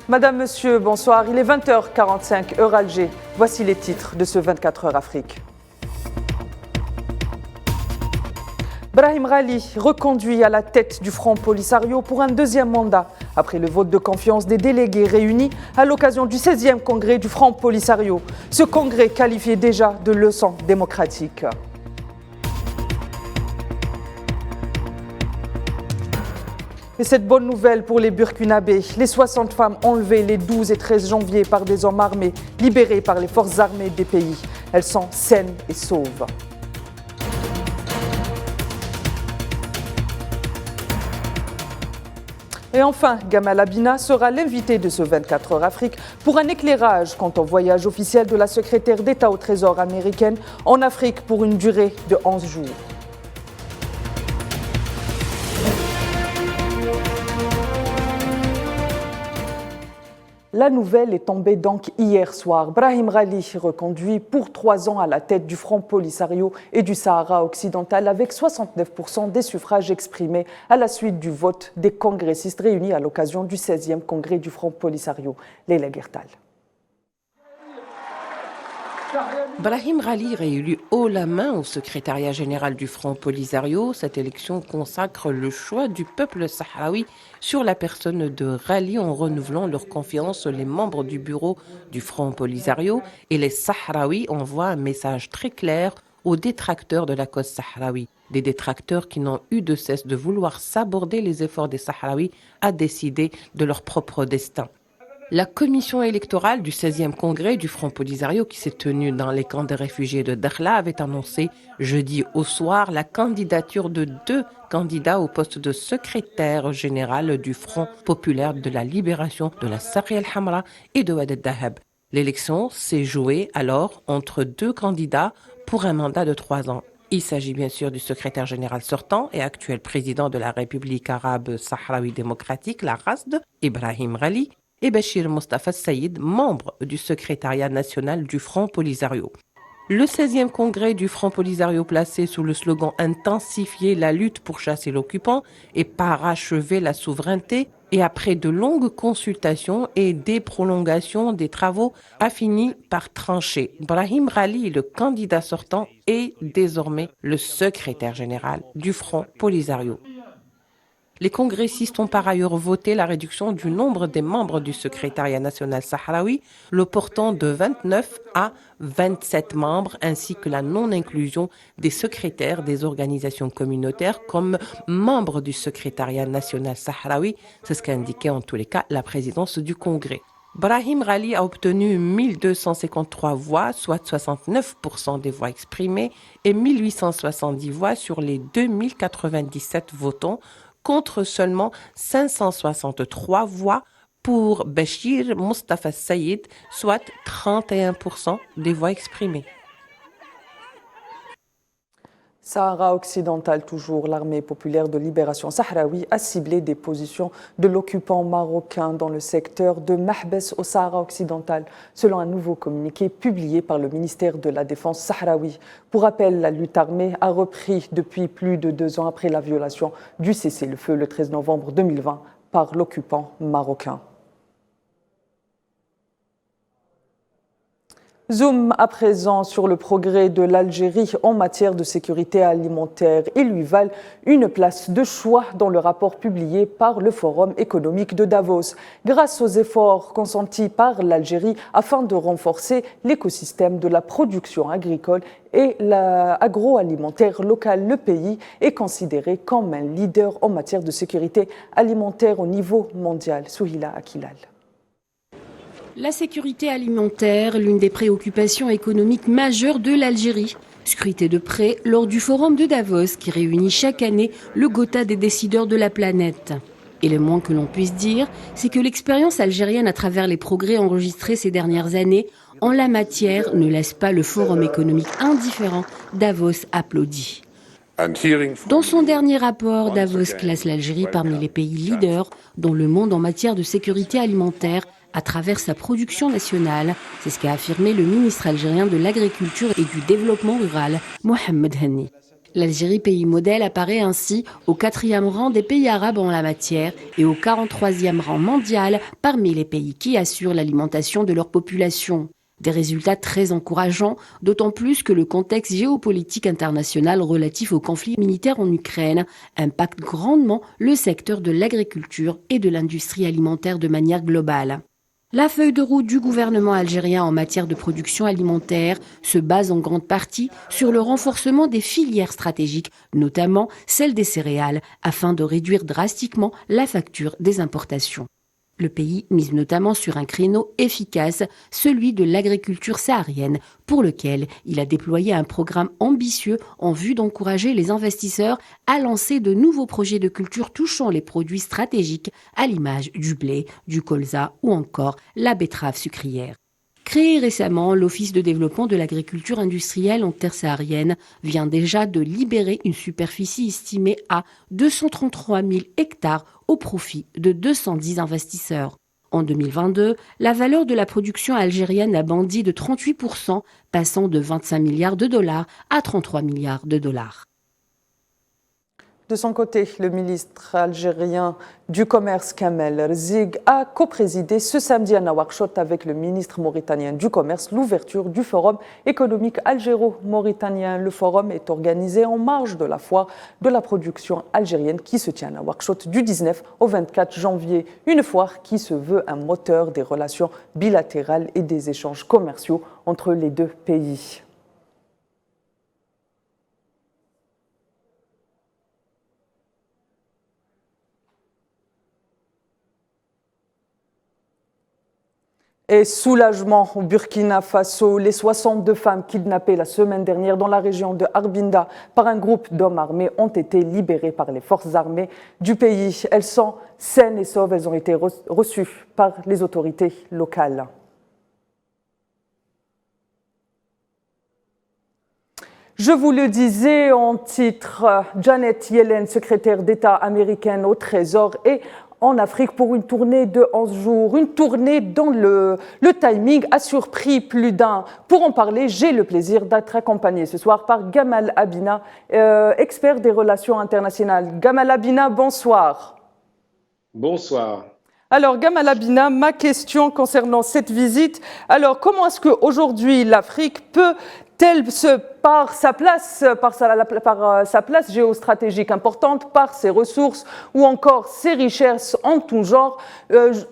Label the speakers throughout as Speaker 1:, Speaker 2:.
Speaker 1: Madame, Monsieur, bonsoir. Il est 20h45, heure Alger. Voici les titres de ce 24 heures Afrique. Brahim Ghali, reconduit à la tête du Front Polisario pour un deuxième mandat, après le vote de confiance des délégués réunis à l'occasion du 16e congrès du Front Polisario. Ce congrès qualifié déjà de leçon démocratique. Et cette bonne nouvelle pour les Burkinabés, les 60 femmes enlevées les 12 et 13 janvier par des hommes armés, libérées par les forces armées des pays. Elles sont saines et sauves. Et enfin, Gamal Abina sera l'invité de ce 24 heures Afrique pour un éclairage quant au voyage officiel de la secrétaire d'État au Trésor américaine en Afrique pour une durée de 11 jours. La nouvelle est tombée donc hier soir. Brahim Ghali, reconduit pour 3 ans à la tête du Front Polisario et du Sahara occidental avec 69% des suffrages exprimés à la suite du vote des congressistes réunis à l'occasion du 16e congrès du Front Polisario. Leila Gertal.
Speaker 2: Brahim Ghali réélu haut la main au secrétariat général du Front Polisario. Cette élection consacre le choix du peuple sahraoui sur la personne de Ghali en renouvelant leur confiance. Les membres du bureau du Front Polisario et les Sahraouis envoient un message très clair aux détracteurs de la cause sahraoui. Des détracteurs qui n'ont eu de cesse de vouloir saborder les efforts des Sahraouis à décider de leur propre destin. La commission électorale du 16e congrès du Front Polisario qui s'est tenue dans les camps des réfugiés de Dakhla avait annoncé jeudi au soir la candidature de 2 candidats au poste de secrétaire général du Front populaire de la libération de la Saqia al-Hamra et de Wad al-Dahab. L'élection s'est jouée alors entre 2 candidats pour un mandat de 3 ans. Il s'agit bien sûr du secrétaire général sortant et actuel président de la République arabe sahraoui démocratique, la RASD, Ibrahim Ghali, et Bachir Mustafa Saïd, membre du secrétariat national du Front Polisario. Le 16e congrès du Front Polisario placé sous le slogan « Intensifier la lutte pour chasser l'occupant et parachever la souveraineté » et après de longues consultations et des prolongations des travaux a fini par trancher. Brahim Ghali, le candidat sortant, est désormais le secrétaire général du Front Polisario. Les congressistes ont par ailleurs voté la réduction du nombre des membres du secrétariat national sahraoui, le portant de 29 à 27 membres, ainsi que la non-inclusion des secrétaires des organisations communautaires comme membres du secrétariat national sahraoui. C'est ce qu'a indiqué en tous les cas la présidence du congrès. Brahim Ghali a obtenu 1253 voix, soit 69% des voix exprimées, et 1870 voix sur les 2097 votants, contre seulement 563 voix pour Bachir Mustafa Saïd, soit 31% des voix exprimées.
Speaker 1: Sahara occidental toujours, l'armée populaire de libération sahraoui a ciblé des positions de l'occupant marocain dans le secteur de Mahbes au Sahara occidental, selon un nouveau communiqué publié par le ministère de la Défense sahraoui. Pour rappel, la lutte armée a repris depuis plus de 2 ans après la violation du cessez-le-feu le 13 novembre 2020 par l'occupant marocain. Zoom à présent sur le progrès de l'Algérie en matière de sécurité alimentaire. Il lui valent une place de choix dans le rapport publié par le Forum économique de Davos. Grâce aux efforts consentis par l'Algérie afin de renforcer l'écosystème de la production agricole et agroalimentaire locale, le pays est considéré comme un leader en matière de sécurité alimentaire au niveau mondial. Souhila Akilal.
Speaker 3: La sécurité alimentaire, l'une des préoccupations économiques majeures de l'Algérie, scrutée de près lors du forum de Davos qui réunit chaque année le Gotha des décideurs de la planète. Et le moins que l'on puisse dire, c'est que l'expérience algérienne à travers les progrès enregistrés ces dernières années en la matière ne laisse pas le forum économique indifférent. Davos applaudit. Dans son dernier rapport, Davos classe l'Algérie parmi les pays leaders dans le monde en matière de sécurité alimentaire à travers sa production nationale. C'est ce qu'a affirmé le ministre algérien de l'Agriculture et du Développement rural, Mohamed Hani. L'Algérie, pays modèle, apparaît ainsi au 4e rang des pays arabes en la matière et au 43e rang mondial parmi les pays qui assurent l'alimentation de leur population. Des résultats très encourageants, d'autant plus que le contexte géopolitique international relatif au conflit militaire en Ukraine impacte grandement le secteur de l'agriculture et de l'industrie alimentaire de manière globale. La feuille de route du gouvernement algérien en matière de production alimentaire se base en grande partie sur le renforcement des filières stratégiques, notamment celle des céréales, afin de réduire drastiquement la facture des importations. Le pays mise notamment sur un créneau efficace, celui de l'agriculture saharienne, pour lequel il a déployé un programme ambitieux en vue d'encourager les investisseurs à lancer de nouveaux projets de culture touchant les produits stratégiques, à l'image du blé, du colza ou encore la betterave sucrière. Créé récemment, l'Office de développement de l'agriculture industrielle en terre saharienne vient déjà de libérer une superficie estimée à 233 000 hectares au profit de 210 investisseurs. En 2022, la valeur de la production algérienne a bondi de 38%, passant de 25 milliards de dollars à 33 milliards de dollars.
Speaker 1: De son côté, le ministre algérien du Commerce, Kamel Rzig, a coprésidé ce samedi à Nouakchott avec le ministre mauritanien du Commerce l'ouverture du Forum économique algéro-mauritanien. Le forum est organisé en marge de la foire de la production algérienne qui se tient à Nouakchott du 19 au 24 janvier. Une foire qui se veut un moteur des relations bilatérales et des échanges commerciaux entre les deux pays. Et soulagement au Burkina Faso, les 62 femmes kidnappées la semaine dernière dans la région de Arbinda par un groupe d'hommes armés ont été libérées par les forces armées du pays. Elles sont saines et sauves, elles ont été reçues par les autorités locales. Je vous le disais en titre, Janet Yellen, secrétaire d'État américaine au Trésor, et en Afrique pour une tournée de 11 jours, une tournée dont le timing a surpris plus d'un. Pour en parler, j'ai le plaisir d'être accompagné ce soir par Gamal Abina, expert des relations internationales. Gamal Abina, bonsoir.
Speaker 4: Bonsoir.
Speaker 1: Alors, Gamal Abina, ma question concernant cette visite. Alors, comment est-ce qu'aujourd'hui l'Afrique peut-elle, par sa place géostratégique importante, par ses ressources ou encore ses richesses en tout genre,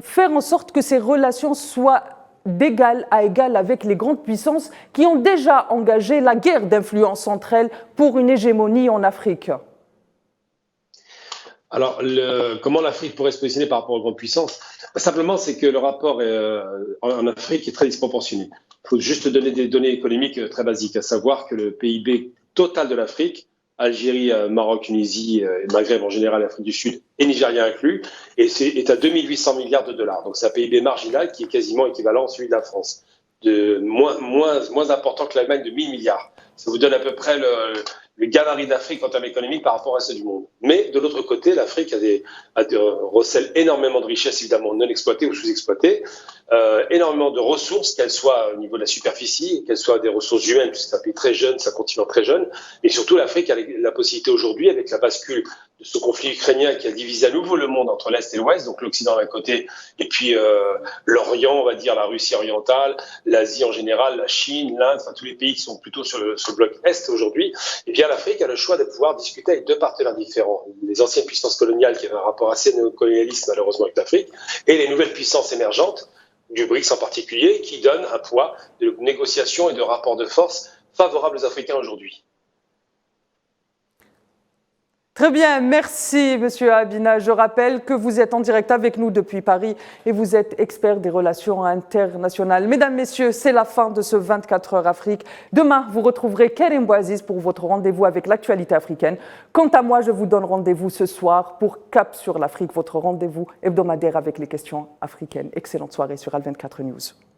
Speaker 1: faire en sorte que ces relations soient d'égal à égal avec les grandes puissances qui ont déjà engagé la guerre d'influence entre elles pour une hégémonie en Afrique?
Speaker 4: Alors, comment l'Afrique pourrait se positionner par rapport aux grandes puissances? Simplement, c'est que le rapport en Afrique est très disproportionné. Il faut juste donner des données économiques très basiques, à savoir que le PIB total de l'Afrique, Algérie, Maroc, Tunisie, Maghreb en général, Afrique du Sud et Nigeria inclus, est à 2800 milliards de dollars. Donc c'est un PIB marginal qui est quasiment équivalent à celui de la France, moins important que l'Allemagne de 1000 milliards. Ça vous donne à peu près le gabarit d'Afrique en termes économiques par rapport à ceux du monde. Mais de l'autre côté, l'Afrique recèle énormément de richesses évidemment non exploitées ou sous-exploitées, énormément de ressources, qu'elles soient au niveau de la superficie, qu'elles soient des ressources humaines, puisque c'est un pays très jeune, c'est un continent très jeune, et surtout l'Afrique a la possibilité aujourd'hui, avec la bascule de ce conflit ukrainien qui a divisé à nouveau le monde entre l'Est et l'Ouest, donc l'Occident d'un côté, et puis l'Orient, on va dire la Russie orientale, l'Asie en général, la Chine, l'Inde, enfin tous les pays qui sont plutôt sur le bloc Est aujourd'hui, et bien l'Afrique a le choix de pouvoir discuter avec deux partenaires différents. Les anciennes puissances coloniales qui avaient un rapport assez néocolonialiste malheureusement avec l'Afrique, et les nouvelles puissances émergentes, du BRICS en particulier, qui donnent un poids de négociation et de rapport de force favorables aux Africains aujourd'hui.
Speaker 1: Très bien, merci Monsieur Abina. Je rappelle que vous êtes en direct avec nous depuis Paris et vous êtes expert des relations internationales. Mesdames, Messieurs, c'est la fin de ce 24 heures Afrique. Demain, vous retrouverez Karim Bouaziz pour votre rendez-vous avec l'actualité africaine. Quant à moi, je vous donne rendez-vous ce soir pour Cap sur l'Afrique, votre rendez-vous hebdomadaire avec les questions africaines. Excellente soirée sur Al24 News.